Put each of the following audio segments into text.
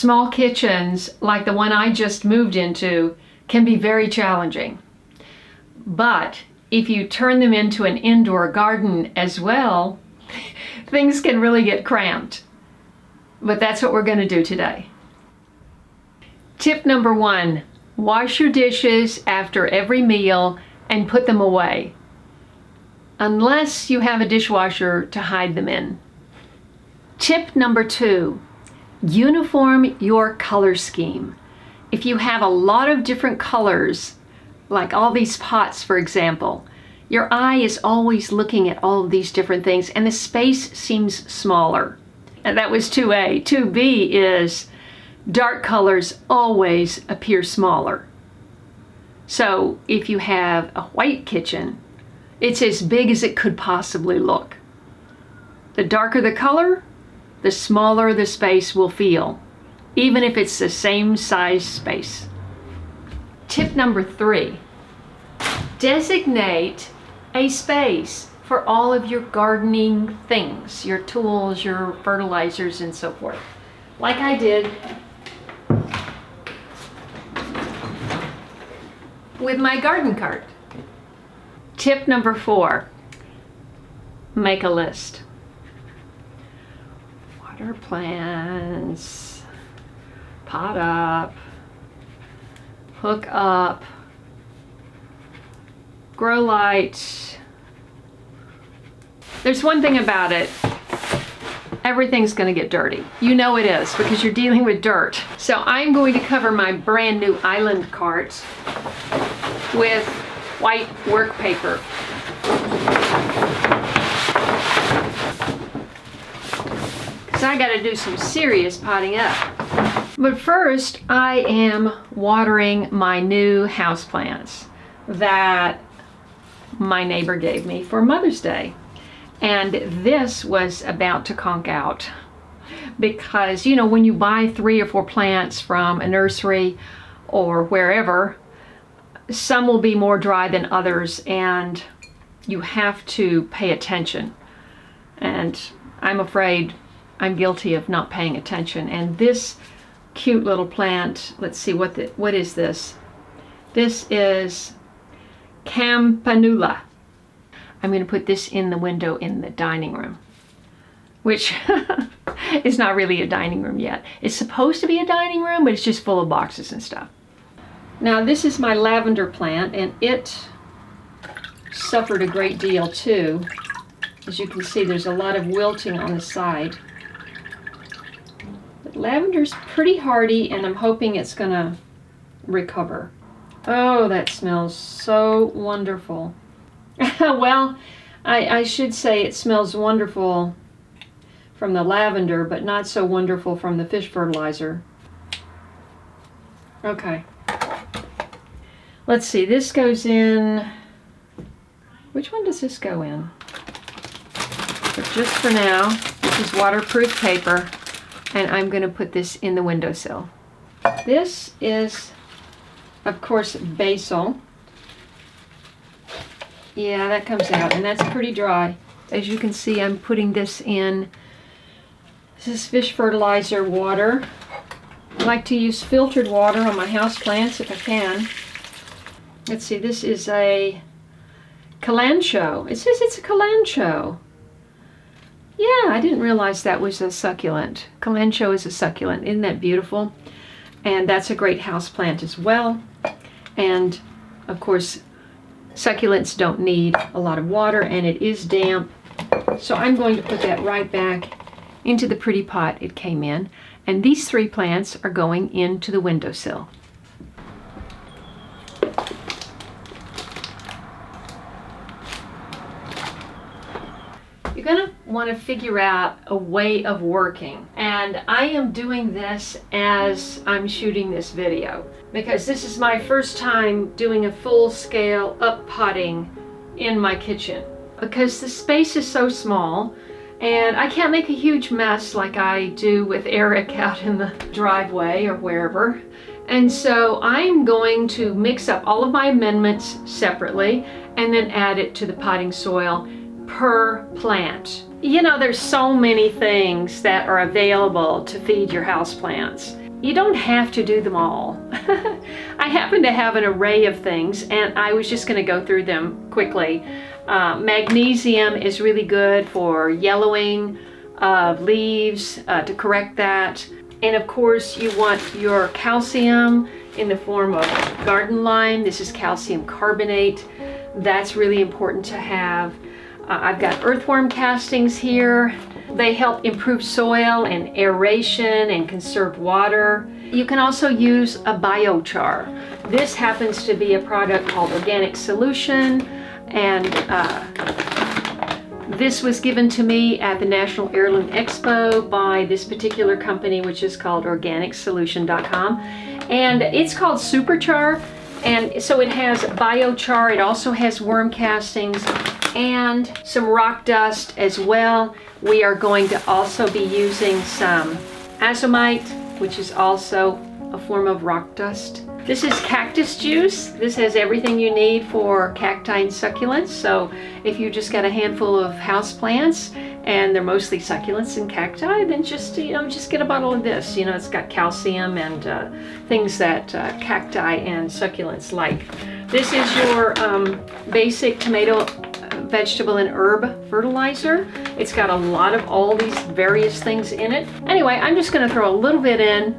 Small kitchens, like the one I just moved into, can be very challenging. But if you turn them into an indoor garden as well, things can really get cramped. But that's what we're going to do today. Tip number 1, wash your dishes after every meal and put them away, unless you have a dishwasher to hide them in. Tip number 2, uniform your color scheme. If you have a lot of different colors, like all these pots, for example, your eye is always looking at all of these different things and the space seems smaller. And that was 2A. 2B is dark colors always appear smaller. So if you have a white kitchen, it's as big as it could possibly look. The darker the color, the smaller the space will feel, even if it's the same size space. Tip number 3, designate a space for all of your gardening things, your tools, your fertilizers, and so forth, like I did with my garden cart. Tip number 4, make a list. Water plants, pot up, hook up, grow light. There's one thing about it, everything's going to get dirty. You know it is because you're dealing with dirt. So I'm going to cover my brand new island cart with white work paper. Because I got to do some serious potting up. But first, I am watering my new houseplants that my neighbor gave me for Mother's Day. And this was about to conk out because, you know, when you buy 3 or 4 plants from a nursery or wherever, some will be more dry than others and you have to pay attention. And I'm afraid I'm guilty of not paying attention. And this cute little plant, let's see, what is this? This is Campanula. I'm going to put this in the window in the dining room, which is not really a dining room yet. It's supposed to be a dining room, but it's just full of boxes and stuff. Now this is my lavender plant, and it suffered a great deal too. As you can see, there's a lot of wilting on the side. But lavender's pretty hardy, and I'm hoping it's going to recover. Oh, that smells so wonderful. Well, I should say it smells wonderful from the lavender, but not so wonderful from the fish fertilizer. Okay. Let's see, this goes which one does this go in? But just for now, this is waterproof paper, and I'm going to put this in the windowsill. This is, of course, basil. Yeah, that comes out, and that's pretty dry. As you can see, I'm putting this in. This is fish fertilizer water. I like to use filtered water on my houseplants if I can. Let's see, this is a calancho. It says it's a calancho. Yeah, I didn't realize that was a succulent. Calancho is a succulent. Isn't that beautiful? And that's a great houseplant as well. And, of course, succulents don't need a lot of water, and it is damp. So I'm going to put that right back into the pretty pot it came in. And these 3 plants are going into the windowsill. You're going to want to figure out a way of working. And I am doing this as I'm shooting this video, because this is my first time doing a full-scale up potting in my kitchen. Because the space is so small, and I can't make a huge mess like I do with Eric out in the driveway or wherever. And so I'm going to mix up all of my amendments separately and then add it to the potting soil per plant. You know, there's so many things that are available to feed your houseplants. you don't have to do them all. I happen to have an array of things, and I was just going to go through them quickly. Magnesium is really good for yellowing of leaves, to correct that. And of course, you want your calcium in the form of garden lime. This is calcium carbonate. That's really important to have. I've got earthworm castings here. They help improve soil and aeration and conserve water. You can also use a biochar. This happens to be a product called Organic Solution, and this was given to me at the National Heirloom Expo by this particular company, which is called organicsolution.com. And it's called Superchar. And so it has biochar, it also has worm castings and some rock dust as well. We are going to also be using some azomite, which is also a form of rock dust. This is cactus juice. This has everything you need for cacti and succulents. So if you just got a handful of house plants and they're mostly succulents and cacti, then just get a bottle of this. It's got calcium and things that cacti and succulents like. This is your basic tomato, vegetable, and herb fertilizer. It's got a lot of all these various things in it. Anyway, I'm just going to throw a little bit in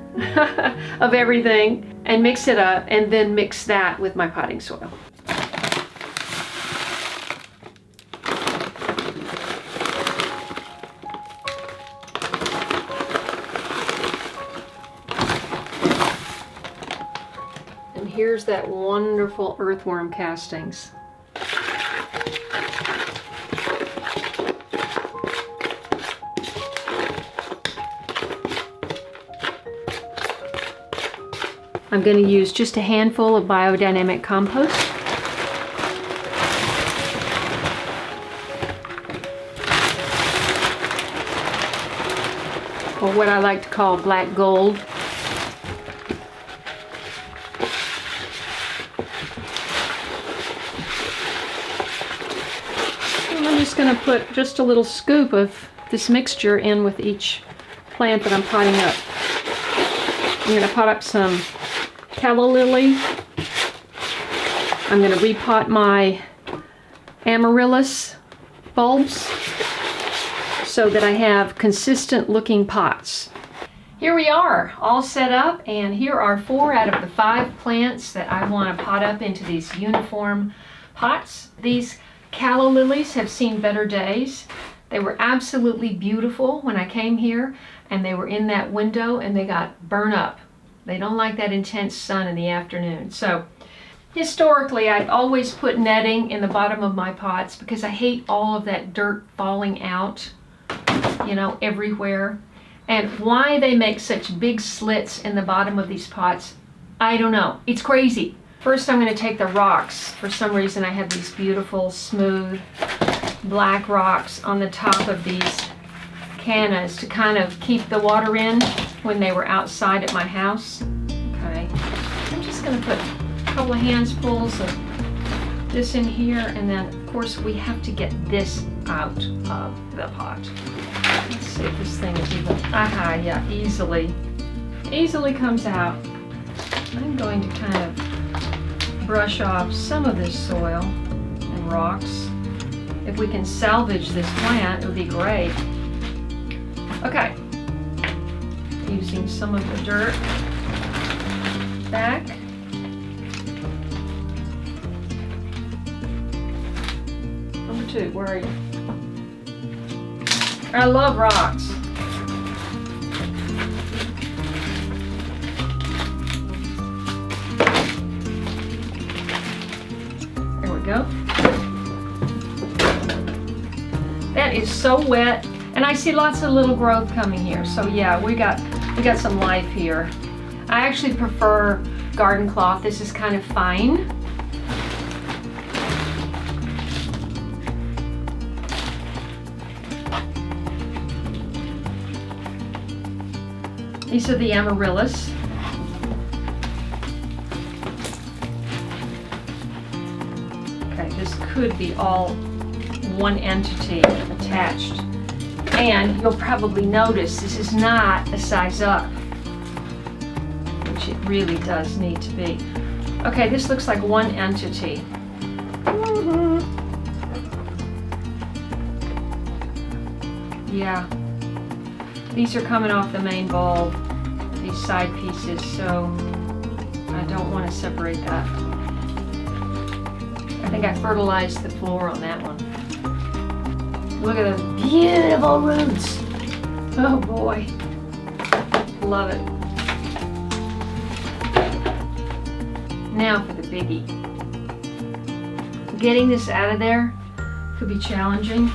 of everything and mix it up, and then mix that with my potting soil. And here's that wonderful earthworm castings. I'm going to use just a handful of biodynamic compost. Or what I like to call black gold. And I'm just going to put just a little scoop of this mixture in with each plant that I'm potting up. I'm going to pot up some calla lily. I'm going to repot my amaryllis bulbs so that I have consistent looking pots. Here we are, all set up, and here are 4 out of the 5 plants that I want to pot up into these uniform pots. These calla lilies have seen better days. They were absolutely beautiful when I came here, and they were in that window and they got burnt up. They don't like that intense sun in the afternoon. So historically, I've always put netting in the bottom of my pots because I hate all of that dirt falling out, everywhere. And why they make such big slits in the bottom of these pots, I don't know. It's crazy. First, I'm going to take the rocks. For some reason, I have these beautiful, smooth, black rocks on the top of these cannas to kind of keep the water in when they were outside at my house. Okay, I'm just going to put a couple of handfuls of this in here, and then of course we have to get this out of the pot. Let's see if this thing is even, yeah, easily comes out. I'm going to kind of brush off some of this soil and rocks. If we can salvage this plant, it would be great. Okay, using some of the dirt back. Number 2, where are you? I love rocks. There we go. That is so wet. And I see lots of little growth coming here. So yeah, we got some life here. I actually prefer garden cloth. This is kind of fine. These are the amaryllis. Okay, this could be all one entity attached. And you'll probably notice this is not a size up. really does need to be. Okay, this looks like one entity. Yeah, these are coming off the main bulb, these side pieces, so I don't want to separate that. I think I fertilized the floor on that one. Look at those beautiful roots. Oh boy, love it. Now for the biggie. Getting this out of there could be challenging.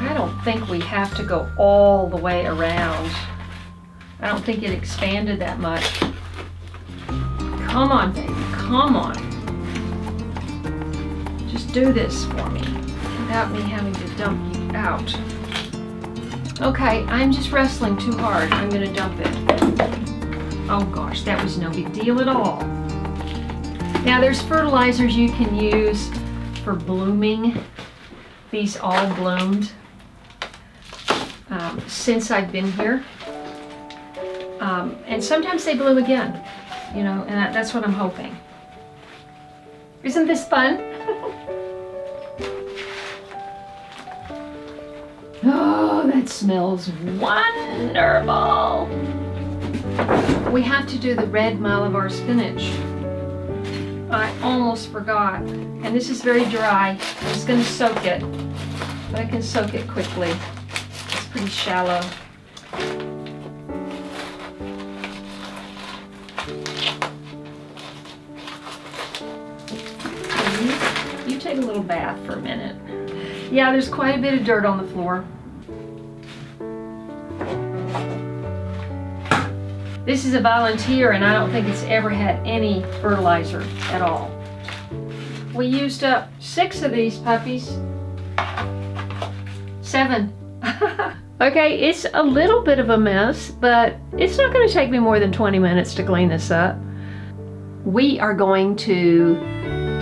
I don't think we have to go all the way around. I don't think it expanded that much. Come on, baby, come on. Just do this for me without me having to dump you out. Okay, I'm just wrestling too hard. I'm gonna dump it. Oh gosh, that was no big deal at all. Now there's fertilizers you can use for blooming. These all bloomed since I've been here. And sometimes they bloom again, you know, and that's what I'm hoping. Isn't this fun? Oh, that smells wonderful. We have to do the red Malabar spinach. I almost forgot. And this is very dry. I'm just going to soak it, but I can soak it quickly. It's pretty shallow. You take a little bath for a minute. Yeah, there's quite a bit of dirt on the floor. This is a volunteer and I don't think it's ever had any fertilizer at all. We used up 6 of these puppies. 7. Okay, it's a little bit of a mess, but it's not going to take me more than 20 minutes to clean this up. We are going to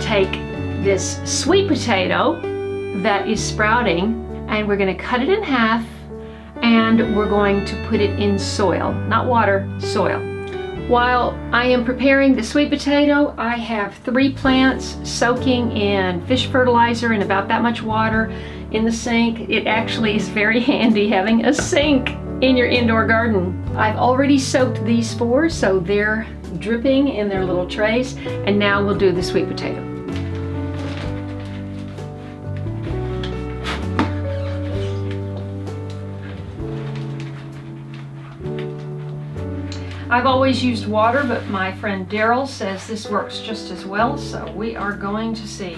take this sweet potato that is sprouting and we're going to cut it in half and we're going to put it in soil, not water, soil. While I am preparing the sweet potato, I have 3 plants soaking in fish fertilizer and about that much water in the sink. It actually is very handy having a sink in your indoor garden. I've already soaked these 4, so they're dripping in their little trays, and now we'll do the sweet potato. I've always used water, but my friend Daryl says this works just as well, so we are going to see.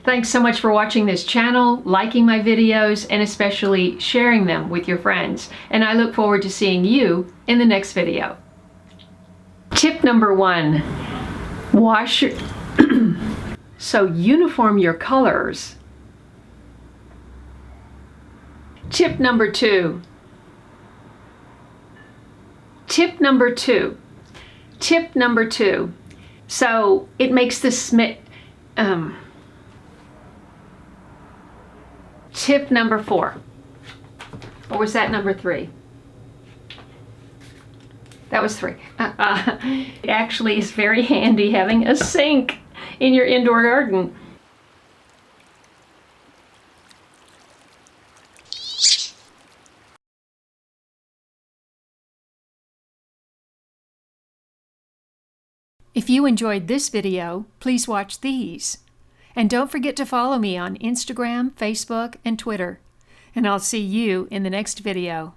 Thanks so much for watching this channel, liking my videos, and especially sharing them with your friends. And I look forward to seeing you in the next video. Tip number 1, wash your so uniform your colors. Tip number 2. Tip number 2. Tip number 2. So it makes the tip number 4. Or was that number 3? That was 3. It actually is very handy having a sink in your indoor garden. If you enjoyed this video, please watch these. And don't forget to follow me on Instagram, Facebook, and Twitter. And I'll see you in the next video.